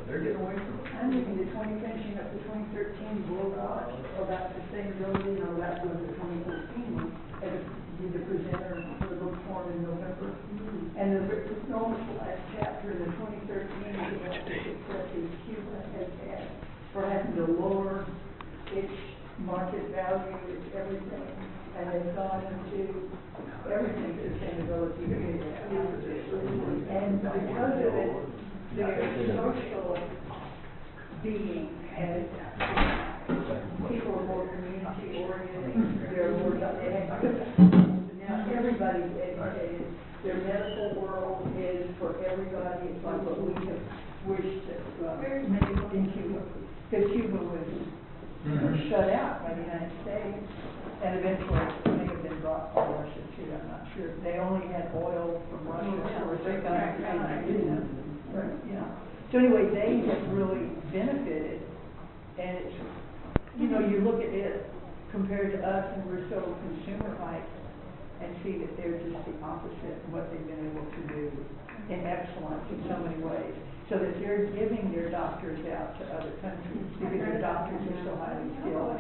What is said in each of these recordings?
They're getting away from it. I'm looking at finishing up the 2013 blowback about sustainability, and that was the 2014 one, and the presenter for the book forum in November. And the almost last chapter in the 2013 is about the successes Cuba has had for having to lower its market value, its everything, and they've gone into everything sustainability. And because of it, their social being as people are more community oriented, they're more now everybody's educated. Their medical world is for everybody. It's like what we have wished in Cuba, because Cuba was shut out by the United States, and eventually it may have been brought to Russia too. I'm not sure. They only had oil from Russia, or they got So anyway, they have really benefited, and it's, you know, you look at it compared to us, and we're so consumer-like, and see that they're just the opposite of what they've been able to do in excellence in so many ways. So that they're giving their doctors out to other countries because their doctors are so highly skilled.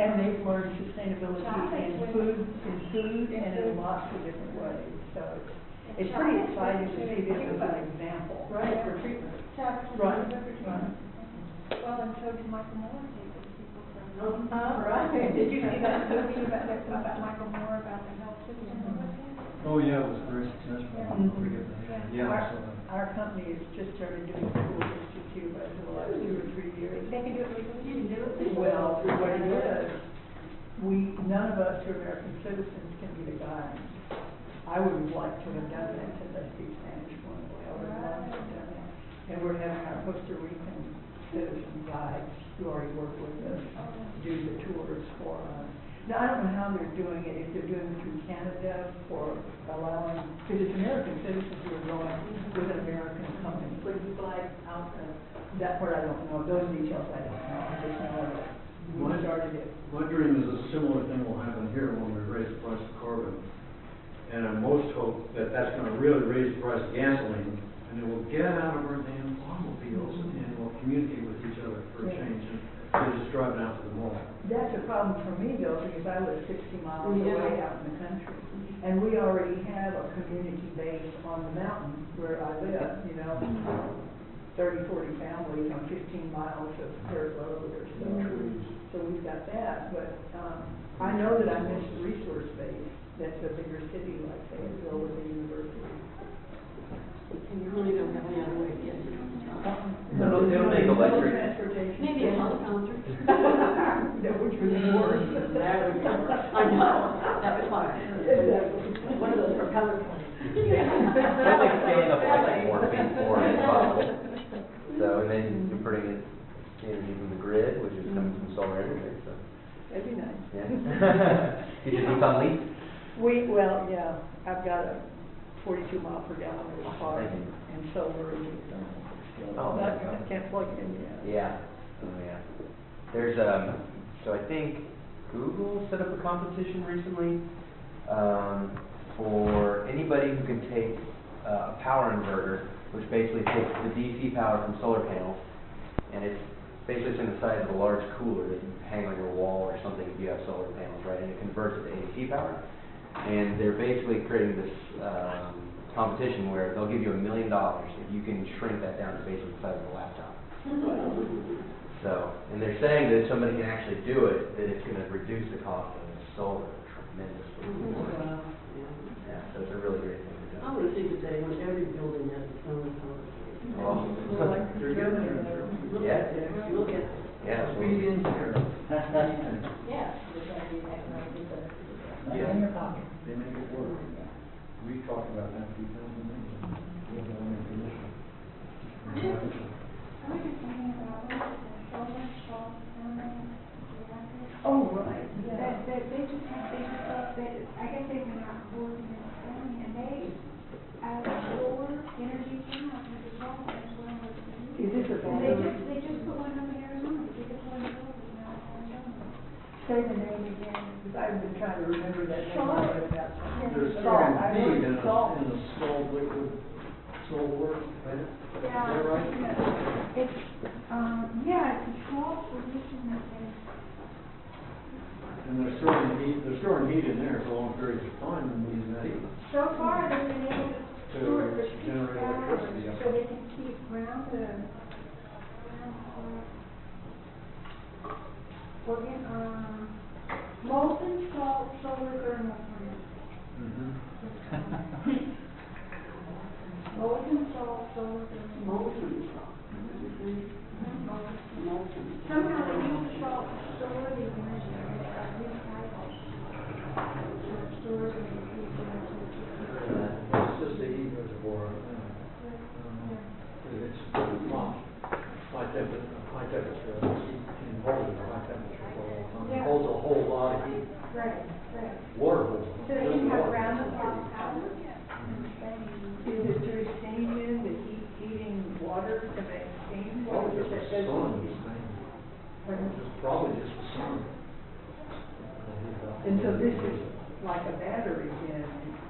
And they've learned sustainability in food and in lots of different ways. So it's pretty exciting to see this as an example. Right. For treatment. Right. Well, and so did Michael Moore take those people from. Right. Did you see that movie about Michael Moore about the health system? Oh, yeah, it was very successful. Our company has just started doing School Institute over the last 2 or 3 years. They can do it legally. You can do it. Well, what it is, none of us who are American citizens can be the guides. I would have liked to have done that since I speak Spanish fluently. I would have loved to have done that. And we're having our Costa Rican citizen guides who already work with us do the tours for us. Now, I don't know how they're doing it, if they're doing it through Canada or allowing, because it's American citizens who are going with an American company. But you fly out that part I don't know. Those details I don't know. I just know that we started it. My dream is a similar thing will happen here when we raise the price of carbon. And I most hope that that's going to really raise the price of gasoline, and it will get out of our damn automobiles and we'll communicate with each other for a change. They're just driving out to the mall. That's a problem for me, though, because I live 60 miles away out in the country. And we already have a community base on the mountain where I live, you know, 30, 40 families on 15 miles of dirt road or so. So we've got that. But I know that I miss the resource base that's a bigger city like Fayetteville with a university. And you really don't have any other way to get to them. No, they don't make electric. Transportation. Maybe a helicopter. That would be worse. That would be worse. I know. That was fun. One of those propeller planes. That's like staying up like 4 feet 4 as possible. So, and then you're putting in energy from the grid, which is coming from solar energy. So. That'd be nice. Yeah. Did you do some leaks? Well, yeah. I've got a 42 mile per gallon car and solar and Oh, I can't plug it in yet. Yeah. Oh, yeah. There's so I think Google set up a competition recently for anybody who can take a power inverter, which basically takes the DC power from solar panels, and it's basically in the size of a large cooler that you hang on your wall or something if you have solar panels, right? And it converts it to AC power. And they're basically creating this competition where they'll give you $1 million if you can shrink that down to basically the size of a laptop. So, and they're saying that if somebody can actually do it, that it's going to reduce the cost of solar tremendously. Yeah, so it's a really great thing to do. I want to see the day when every building has its own power. Oh. Yeah. We'll get there. Yeah. Experience here. Yeah. Yeah. In your pocket. They make it work. We've talked about that a few times in meetings. We have no information. I was just thinking about solar salt reactors. Oh, right. Yeah. They just I guess they've been out boarding and selling, and they store energy from us as well as Is this a and they just put one up in Arizona. They just one in Arizona. Say the name again, because I've been trying to remember that name. There's Salt. big in a solid liquid solar, right? Is Yeah, that right? it's, it's a small solution that is, And they're storing heat in there for long periods of time and using that heat. so far they've been able to store it for 6 generate hours, electricity, yeah. so they can keep molten salt solar thermal plant. Mm-hmm. Molten salt solar thermal. Molten salt. Molten. Somehow they use the salt to store the energy, and it's a new cycle. So it stores and retrieves energy. It's just a heat reservoir. It's high temperature, heat can hold it at high temperature for a long time. It Yeah. holds a whole lot of heat. Right. Water holds. So they can have round the clock power. Is it through steam in, the heating water to make steam? Probably just the sun. Pardon? Probably just the sun. And so this is like a battery then,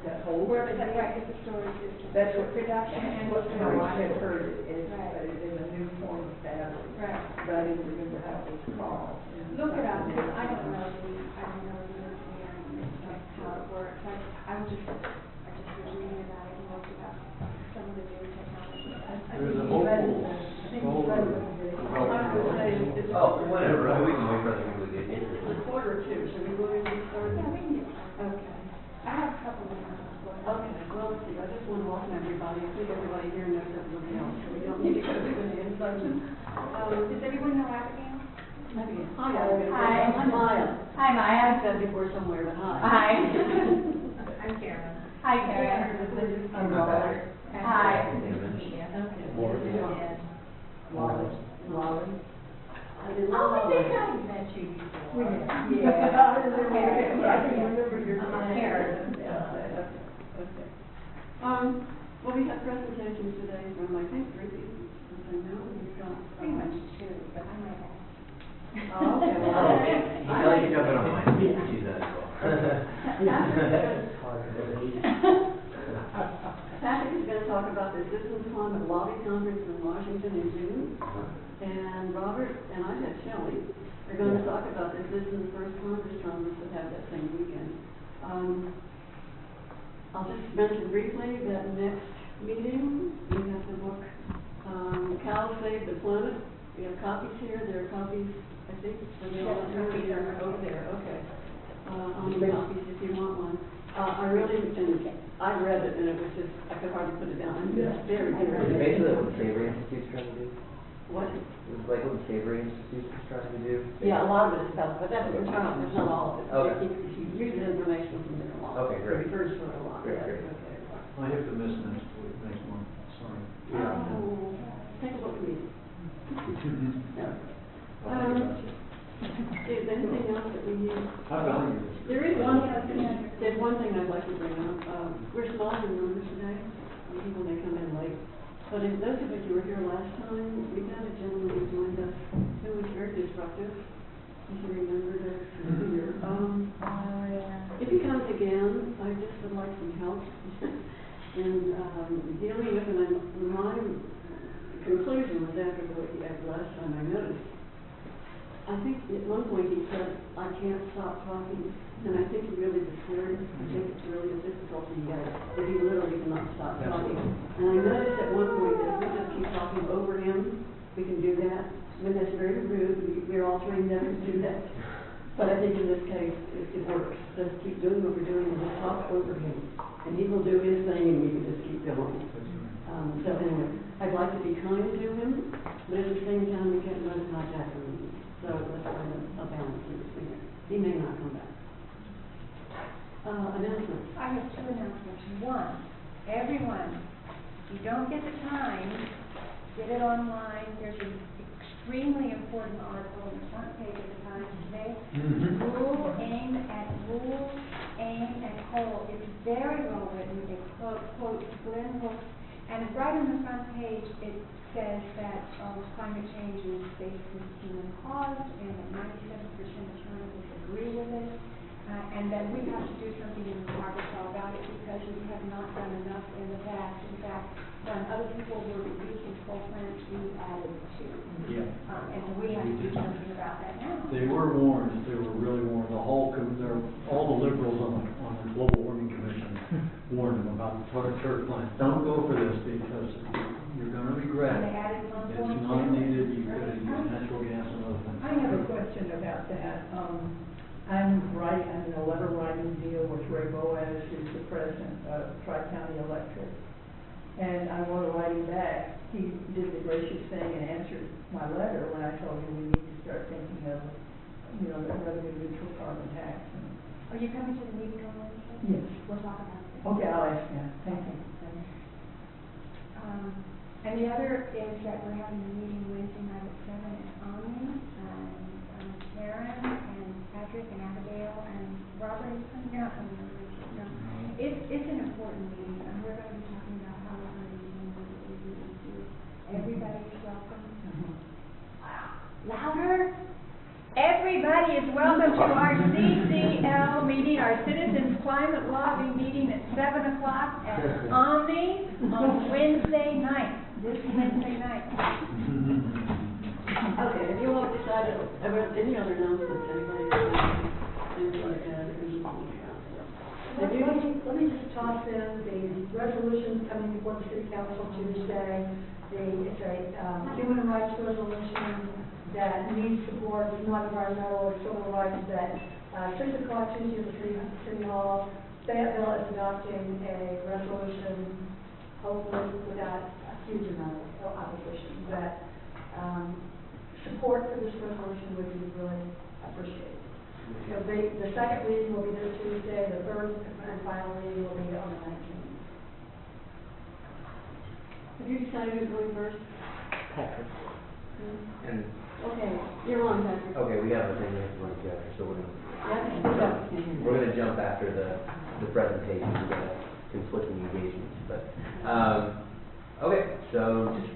that holds. Where is that, right, it's a storage system. That's what Production and what how I storage. had heard it, is Right. that it is a new form of battery. Right. But I didn't remember how it was called. Look it up, because I don't know the engineering, like how it works. I just was reading about it and looked about some of the new technology. There's a hopeful solar development. Oh, whatever, we can wait for other people to get here. It's a quarter or two, should we go ahead and get started? Yeah, we can get started. Okay. I have a couple of minutes. Okay, well, let's see, I just want to welcome everybody, I think everybody here knows everybody else, so we don't need to go through the introduction. Does everyone know Abigail? Hi, Abigail. Hi. I'm Maya. Hi, Maya. I've said before somewhere, but hi. Hi. I'm Karen. Hi, Karen. I'm Robert. Hi. Okay. And Wally. I did oh, not I know think that. I've met you before. We did. Yeah. I can remember your name. Karen. Yeah. Okay. Well, we have presentations today from, I think, 3 people, since I know we've got. Pretty much two, but I might ask. Oh, okay. Oh, okay. Now you can jump in on mine, use that as well. Patrick is going to talk about the Citizens Climate Lobby Conference in Washington in June. And Robert and I met Shelley are going to talk about the Citizens First Congress Conference that have that same weekend. I'll just mention briefly that next meeting, we have the book, Cows Save the Planet. We have copies here. There are copies, I think, for the Yes, copies are over there. Okay. On the copies if you want one. I read it and it was just, I could hardly put it down. It's just very, Is it very. basically what the Savory Institute's trying to do? What? It was like what the Savory Institute was trying to do? Yeah, a lot of it is stuff, but that's what we're trying, it's not all of it. Okay. He uses information from there a lot. Okay, great. He refers to it a lot. Great, Yeah, great. okay. I have to miss next month, sorry. Oh, take a look at me. No. I'll think about it. Is there anything else that we need? I've got you. There's one thing I'd like to bring up. We're small in numbers today. People may come in late. But if those of us who were here last time, we had a gentleman who joined us who was very disruptive. If you remember this here. If he comes again, I just would like some help in dealing with him. And my conclusion was after the last time I noticed, I think at one point he said, I can't stop talking. And I think he really was serious. I think it's really a difficulty he has, that he literally cannot stop talking. And I noticed at one point that if we just keep talking over him, we can do that. When that's very rude, we're all trained never to do that. But I think in this case, it works. Just keep doing what we're doing and just talk over him. And he will do his thing and we can just keep going. So anyway, I'd like to be kind to him, but at the same time, we can't let him hijack the meeting. So let's find a balance in between it. He may not come back. Announcements. I have two announcements. One, everyone, if you don't get the time, get it online. There's an extremely important article on the front page of the Times today. Rules aimed at coal. It's very well written. It quotes Glenn Hook, and right on the front page it says that climate change is basically human caused, and that 97% of scientists agree with it. and that we have to do something in Arkansas about it because we have not done enough in the past. In fact, when other people were reducing coal plants, we added to. Yeah. And so we have to do something about that now. They were warned, they were really warned, all the liberals on the Global Warming Commission warned them about the turret plant. Don't go for this because you're gonna regret And they it. added one It's point. not needed, you've got to use natural gas and other things. I have a question about that. I'm in a letter writing deal with Ray Boaz, who's the president of Tri-County Electric. And I want to write him back. He did the gracious thing and answered my letter when I told him we need to start thinking of, the revenue neutral carbon tax. Are you coming to the meeting on Wednesday? Yes. We'll talk about it. Okay, I'll ask him. Thank you. And the other is that we're having a meeting Wednesday night at 7 at OMNI, and Karen and Patrick and Abigail and Robert is coming. You're not coming, Rachel, no. It's an important meeting, and we're going to be talking about how we're going to be doing what we really do. Everybody's welcome. Louder. Everybody is welcome to our CCL meeting, our Citizens Climate Lobby meeting at 7 o'clock at OMNI on Wednesday night, this Wednesday night. Okay, if you all decided, any other announcements, anybody, anything like that, Let me just toss in the resolution coming before the city council Tuesday. It's a human rights resolution that needs support. It's not environmental or civil rights. That 6 o'clock Tuesday at the city hall, Fayetteville is adopting a resolution, hopefully without a huge amount of opposition. That support for this resolution would be really appreciated. So the second reading will be this Tuesday. The third and final reading will be on the 19th. have you decided who's going first? Patrick. And, Okay, you're on, Patrick. okay, we have a thing we have to run together, so we're gonna jump after the presentation. We've got conflicting engagements, but, okay, so just,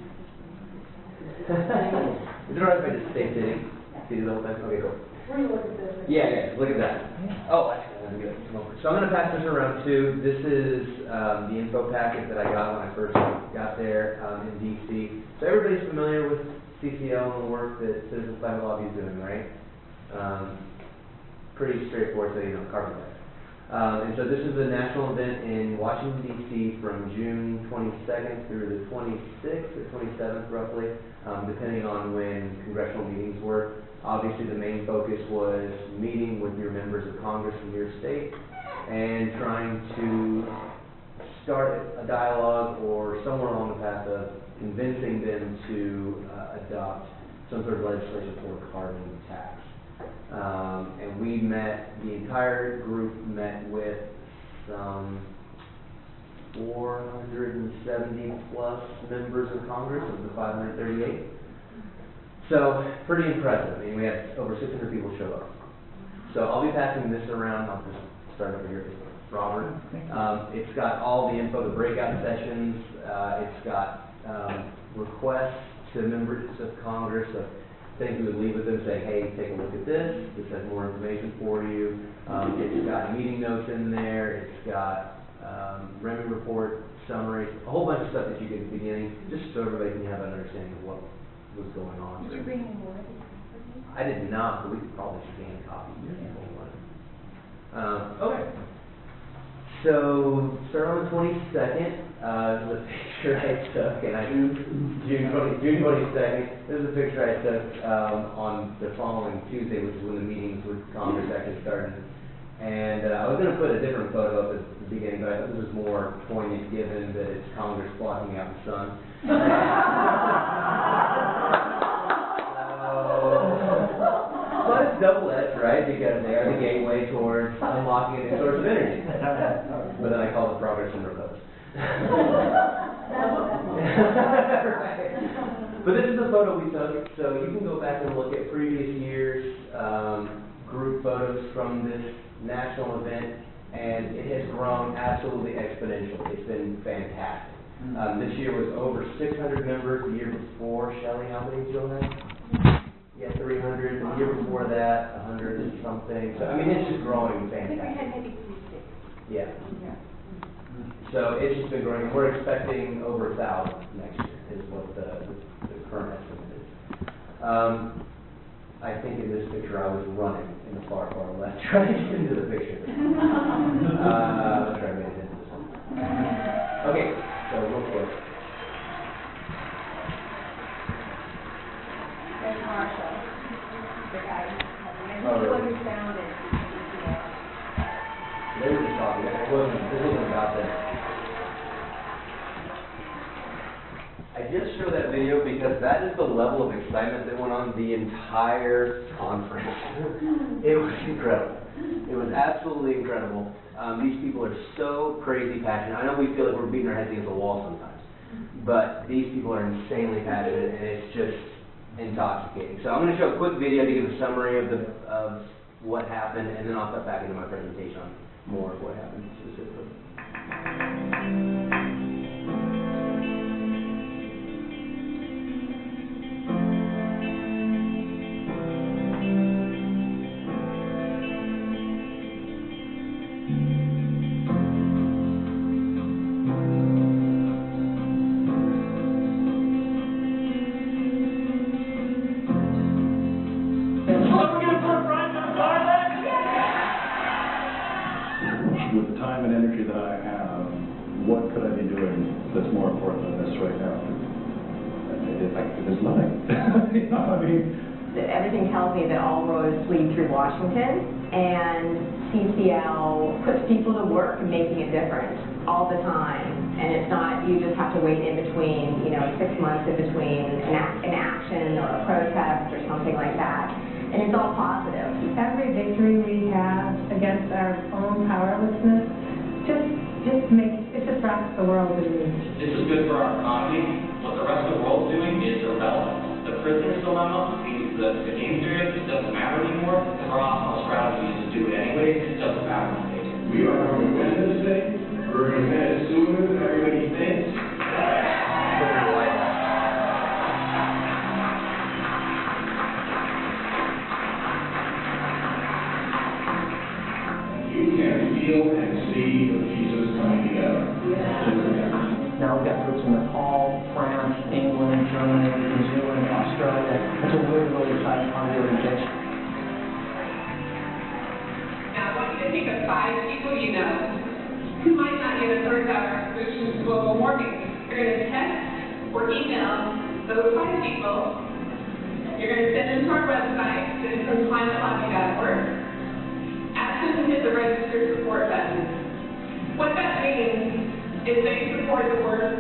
is it all right if I just stay sitting? See the whole thing? Okay, cool. Where do you look at this? Yeah, look at that. Oh, actually, that's good. So I'm gonna pass this around too. This is, the info packet that I got when I first got there, in DC. So everybody's familiar with CCL and the work that Citizens Climate Lobby is doing, right? Pretty straightforward, so carbon tax. And so this is a national event in Washington, D.C. from June 22nd through the 26th or 27th, roughly, depending on when congressional meetings were. Obviously, the main focus was meeting with your members of Congress from your state and trying to start a dialogue or somewhere along the path of convincing them to adopt some sort of legislation for a carbon tax. And we met, the entire group met with some 470 plus members of Congress of the 538. So, pretty impressive. I mean, we had over 600 people show up. So I'll be passing this around. I'll just start over here. Robert. It's got all the info, the breakout sessions. It's got requests to members of Congress of things we would leave with them, saying, hey, take a look at this. This has more information for you. It's got meeting notes in there. It's got revenue report, summaries, a whole bunch of stuff that you get at the beginning, just so everybody can have an understanding of what was going on. Did you bring any more? I did not, but we could probably scan copies if people want. Okay. So, start on the 22nd, the picture I took, and June 22nd, this is a picture I took on the following Tuesday, which is when the meetings with Congress actually started. And I was going to put a different photo up at the beginning, but I thought this was more poignant given that it's Congress blocking out the sun. But it's double-edged, right? Because they are the gateway towards unlocking a new source of energy. But then I call it progress and repose. Right. But this is a photo we took, so you can go back and look at previous years' group photos from this national event, and it has grown absolutely exponentially. It's been fantastic. This year was over 600 members. The year before, Shelley, how many did you have? Yeah, 300, the year before that, 100 and something. So, I mean, it's just growing I think we had fantastic. maybe 360. Yeah. Yeah. So it's just been growing. We're expecting over 1,000 next year is what the current estimate is. I think in this picture I was running in the far, far left trying to get into the picture. I'll try to make it into this one. Okay, so real quick. There's Marshall, the guy, and he's Oh, the one really? who founded DSCN. They were just talking. This wasn't about them. I just show that video because that is the level of excitement that went on the entire conference. It was incredible. It was absolutely incredible. These people are so crazy passionate. I know we feel like we're beating our heads against the wall sometimes, but these people are insanely passionate, and it's just intoxicating. So I'm going to show a quick video to give a summary of what happened, and then I'll cut back into my presentation on more of what happened specifically. With the time and energy that I have, what could I be doing that's more important than this right now? There's nothing. You know, I mean, everything tells me that all roads lead through Washington, and CCL puts people to work making a difference all the time. And it's not, you just have to wait in between, 6 months in between an action or a protest or something like that. And it's all positive. Every victory we have against our own powerlessness just rocks the world to me. This is good for our economy. What the rest of the world's doing is irrelevant. The prisoner's dilemma means that the game theory just doesn't matter anymore, because our optimal strategy is to do it anyways. It doesn't matter what they do. We are going to win this thing. We're going to win it sooner than everybody thinks. You can feel and see the pieces coming together. Now we've got groups in Nepal, France, England, Germany, New Zealand, Australia. It's a really, really exciting part of the organization. Now I want you to think of 5 people you know who might not yet have heard about our solutions to global warming. You're going to text or email those 5 people. You're going to send them to our website, citizensclimatelabbing.org. Ask them to hit the registered support button. What that means is they support the work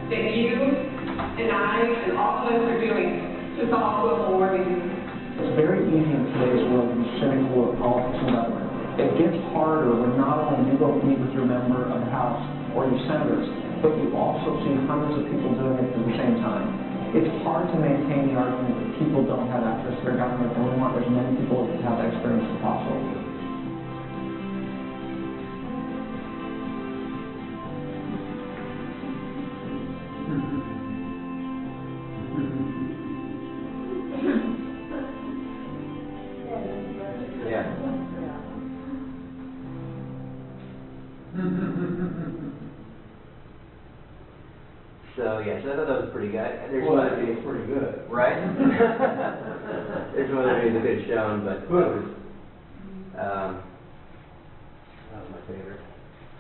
that you and I and all of us are doing to solve global warming. It's very easy in today's world to be cynical of politics and government. It gets harder when not only you go meet with your member of the House or your senators, but you also see hundreds of people doing it at the same time. It's hard to maintain the argument that people don't have access to their government, and we want as many people to have that experience as possible. So I thought that was pretty good. There's Well, I think it's pretty good. right? There's some other videos that could have shown, but that was my favorite.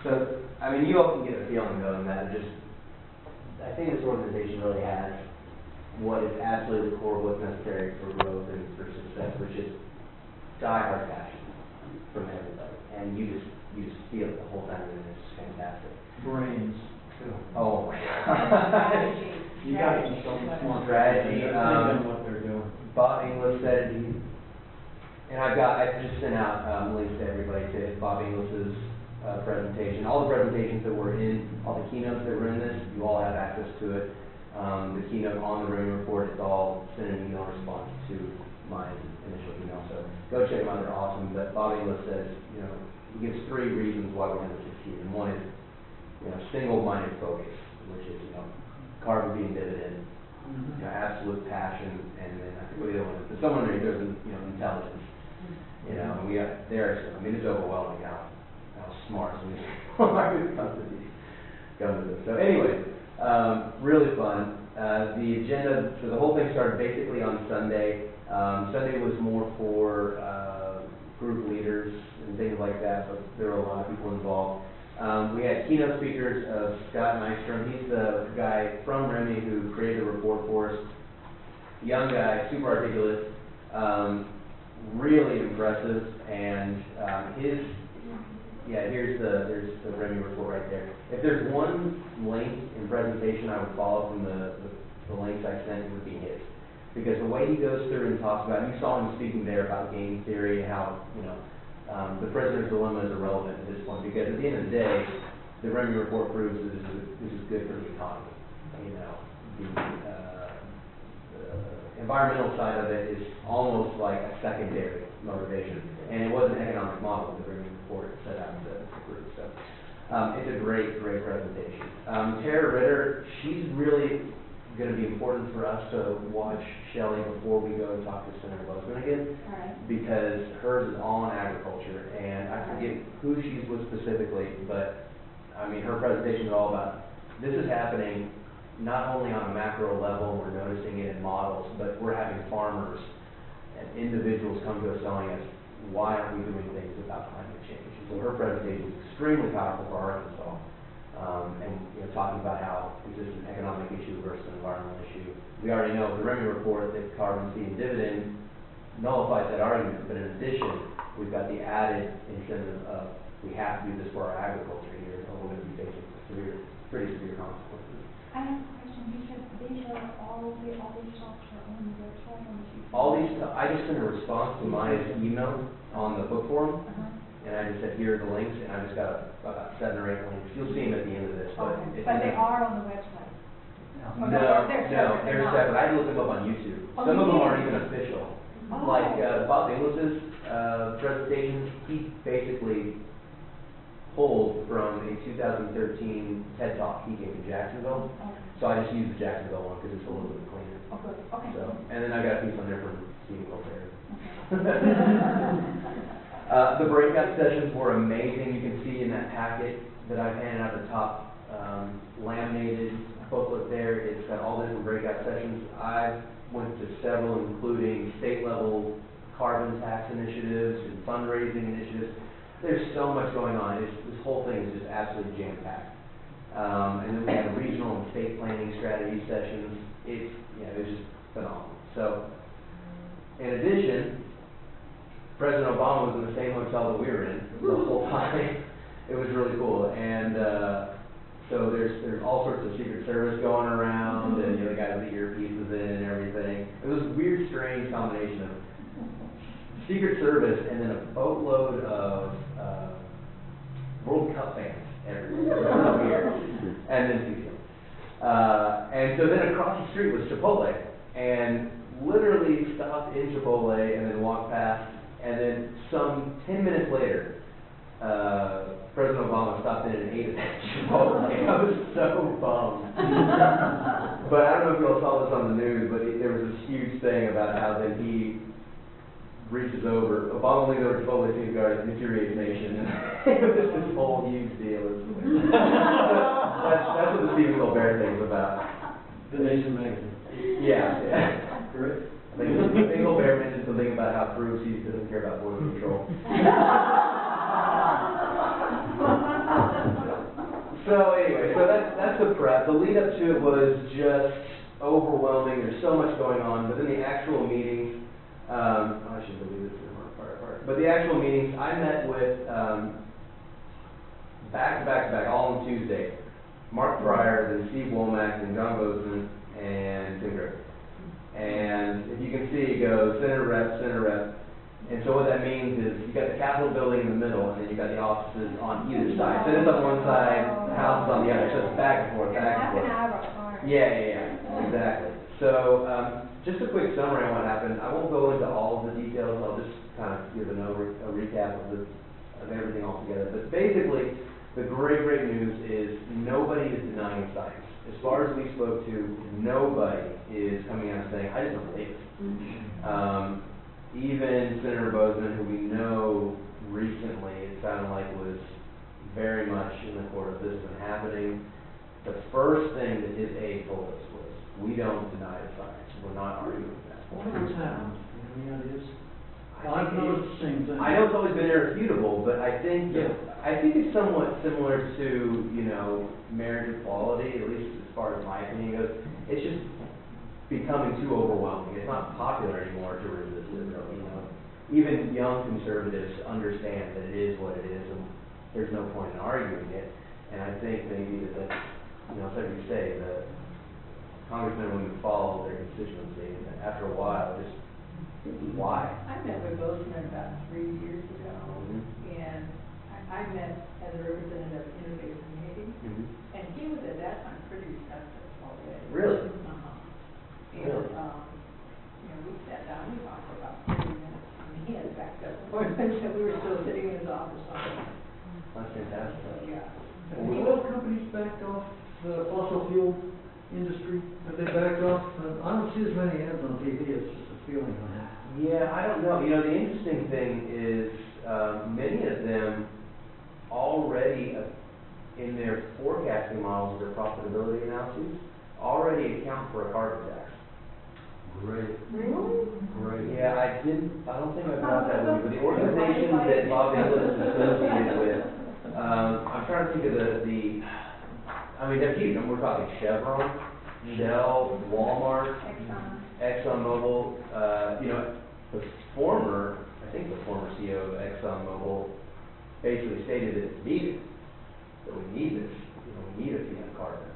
So, I mean, you all can get a feeling though in that I think this organization really has what is absolutely the core of what's necessary for growth and for success, which is die-hard passion from everybody. And you just feel it the whole time, and it's fantastic. Brains, too. Oh my God. You got to be so much more Strategy, than what they're doing. Bob Inglis said, and I just sent out links to everybody to Bob Inglis's presentation. All the presentations that were in, all the keynotes that were in this, you all have access to it. The keynote on the Rain Report, it's all sent an email response to my initial email. So go check them out, they're awesome. But Bob Inglis says, he gives 3 reasons why we're going to succeed. And one is, single-minded focus, which is, carbon being dividend, you know, absolute passion, and then I think what the other one is, but somewhere underneath there's, you know, intelligence. You know, and we got there. I mean, it's overwhelming how smart some of these people are who come to this. So anyway, really fun. The agenda, so the whole thing started basically on Sunday. Sunday was more for group leaders and things like that, but there were a lot of people involved. We had keynote speakers of Scott Nystrom. He's the guy from REMI who created the report for us. Young guy, super articulate, really impressive, and there's the REMI report right there. If there's one link in presentation I would follow from the links I sent, it would be his. Because the way he goes through and talks about, you saw him speaking there about game theory and how, you know, the prisoner's dilemma is irrelevant at this point, because at the end of the day, the REMI report proves that this is good for the economy. You know, the environmental side of it is almost like a secondary motivation, and it was an economic model that the REMI report set out to prove. So it's a great presentation. Tara Ritter, she's really going to be important for us to watch Shelley before we go and talk to Senator Bozeman again, because hers is all in agriculture, and I forget who she's with specifically, but I mean, her presentation is all about this is happening not only on a macro level, we're noticing it in models, but we're having farmers and individuals come to us telling us, why aren't we doing things about climate change? And so her presentation is extremely powerful for Arkansas. And you know, talking about how this is an economic issue versus an environmental issue. We already know with the REMI report that carbon fee and dividend nullifies that argument, but in addition, we've got the added incentive of we have to do this for our agriculture here, or we're going to be facing pretty severe consequences. I have a question. You said these are all these talks are on the website on the All these, I just sent a response to my email on the book forum. And I just said, here are the links, and I just got about 7 or 8 links. You'll see them at the end of this. But, but they are on the website? No, they're separate. I looked them up on YouTube. Some of them aren't even official. Like Bob Inglis's presentation, he basically pulled from a 2013 TED Talk he gave in Jacksonville. So I just used the Jacksonville one because it's a little bit cleaner. So, and then I got a piece on there from Stephen Colbert. The breakout sessions were amazing. You can see in that packet that I've handed out the top laminated booklet there. It's got all the different breakout sessions. I went to several, including state level carbon tax initiatives and fundraising initiatives. There's so much going on. This whole thing is just absolutely jam-packed. And then we had regional and state planning strategy sessions. It was just phenomenal. So, in addition, President Obama was in the same hotel that we were in the whole time. It was really cool, and so there's all sorts of Secret Service going around, and the guys with the earpieces in and everything. It was a weird, strange combination of Secret Service and then a boatload of World Cup fans everywhere. It was so weird, and then CCL. And so then across the street was Chipotle, and literally stopped in Chipotle and then walked past. And then some 10 minutes later, President Obama stopped in and ate at that Chipotle. I was so bummed. But I don't know if you all saw this on the news, but there was this huge thing about how then he reaches over, Obama leans over to Chipotle and sees guard, infuriates nation. It was this whole huge deal. That's what the Stephen Colbert thing is about. The Nation magazine. Yeah. Correct. I think Colbert mentioned something about how proves he doesn't care about border control. So anyway, so that's the prep. The lead up to it was just overwhelming. There's so much going on, but then the actual meetings, I should believe this is apart. But the actual meetings, I met with back to back, all on Tuesday. Mark Pryor, then Steve Womack, then John Bozeman, and Tim Griffith. And if you can see, it goes center rep. And so what that means is you got the Capitol building in the middle, and then you got the offices on either side. Senate's on one side, the House is on the other. So it's back and forth. Yeah, exactly. So just a quick summary on what happened. I won't go into all of the details. I'll just kind of give a recap of everything all together. But basically, the great news is nobody is denying science. as far as we spoke to, nobody is coming out and saying, I just don't believe it. Even Senator Bozeman, who we know recently, it sounded like was very much in the court of this been happening. The first thing that his aide told us was, we don't deny the science. We're not arguing that. What's happened? Any ideas? I've noticed the same thing. I know it's always been irrefutable, but I think it's somewhat similar to, you know, marriage equality, at least as far as my opinion goes. It's just becoming too overwhelming. It's not popular anymore to resist it, really, you know. Even young conservatives understand that it is what it is, and there's no point in arguing it. And I think maybe that, you know, like you say, the congressmen and women follow their constituency, and after a while, just why? I met with Bozeman about 3 years ago, and I met as a representative of Innovative Community, and he was at that time pretty receptive already. Really? And, you know, we sat down, we talked for about 30 minutes, and he had backed up appointments, and we were still sitting in his office. That's fantastic. Yeah. Have oil companies backed off the fossil fuel industry? Have they backed off? I don't see as many ads on TV, it's just a feeling on that. Yeah, I don't know. You know, the interesting thing is many of them already, in their forecasting models, their profitability analyses, already account for a carbon tax. Great. Really? Great. Yeah, I don't think I got that with you, but the organizations that Bob Inglis is associated with, I'm trying to think of I mean, they're huge. We're talking Chevron, Shell, Walmart, ExxonMobil, you know, I think the former CEO of ExxonMobil basically stated that it's needed, that we need this, you know, we need a fee on carbon.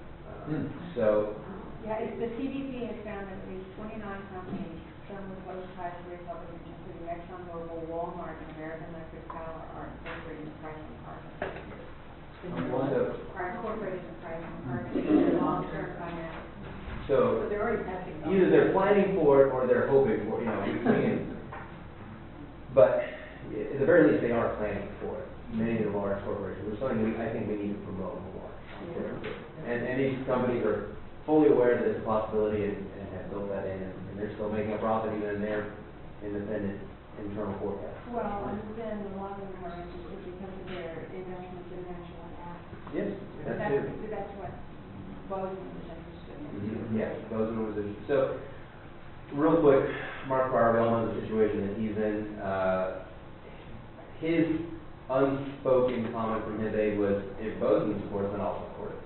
So. Yeah, the CDP has found that at least 29 companies, some with close ties to Republicans, including ExxonMobil, Walmart, and American Electric Power, are incorporating the price on carbon. Are incorporating the price on carbon in their long-term financial. So they're already passing. either they're planning for it or they're hoping for it, you know, but at the very least they are planning for it. Many of the large corporations, it's something I think we need to promote more. And these companies are fully aware that it's a possibility and have built that in, and they're still making a profit even in their independent internal forecast. Well, and then a lot of them are interested because of their investments in natural gas. Yes, that's it. That's what Bozeman was interested in. Yes, Bozeman was interested. So, real quick, Mark Pryor, we all know the situation that he's in. His unspoken comment from his aide was, if Bozeman supports, then I'll support it.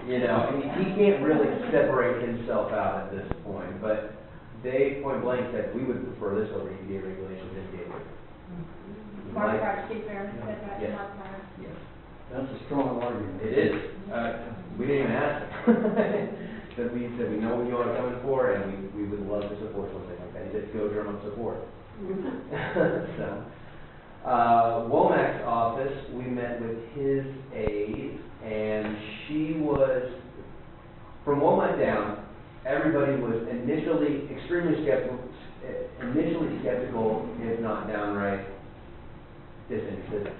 You know, he can't really separate himself out at this point, but they point blank said, we would prefer this over EPA regulations in Gateway. Mark Pryor, Steve Fairman said that, Yes. Mark Pryor. Yes. That's a strong argument. It is. We didn't even ask him. We said, we know what you are coming for, and we would love to support something like that. He said, go drum up support. So, Womack's office, we met with his aide, and she was, from Womack down, everybody was initially extremely skeptical, if not downright disinterested.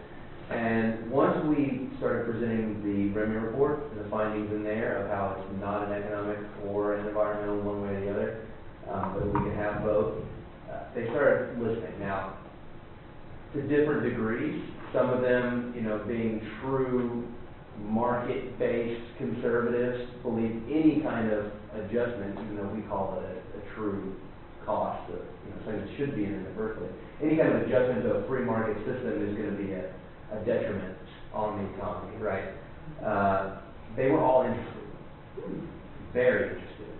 And once we started presenting the Remy report and the findings in there of how it's not an economic or an environmental one way or the other, but we can have both, they started listening. Now, to different degrees, some of them, you know, being true market-based conservatives, believe any kind of adjustment, even though we call it a true cost of, you know, something that should be in the first place. Any kind of adjustment to a free market system is going to be a detriment on the economy, right? They were all interested, very interested.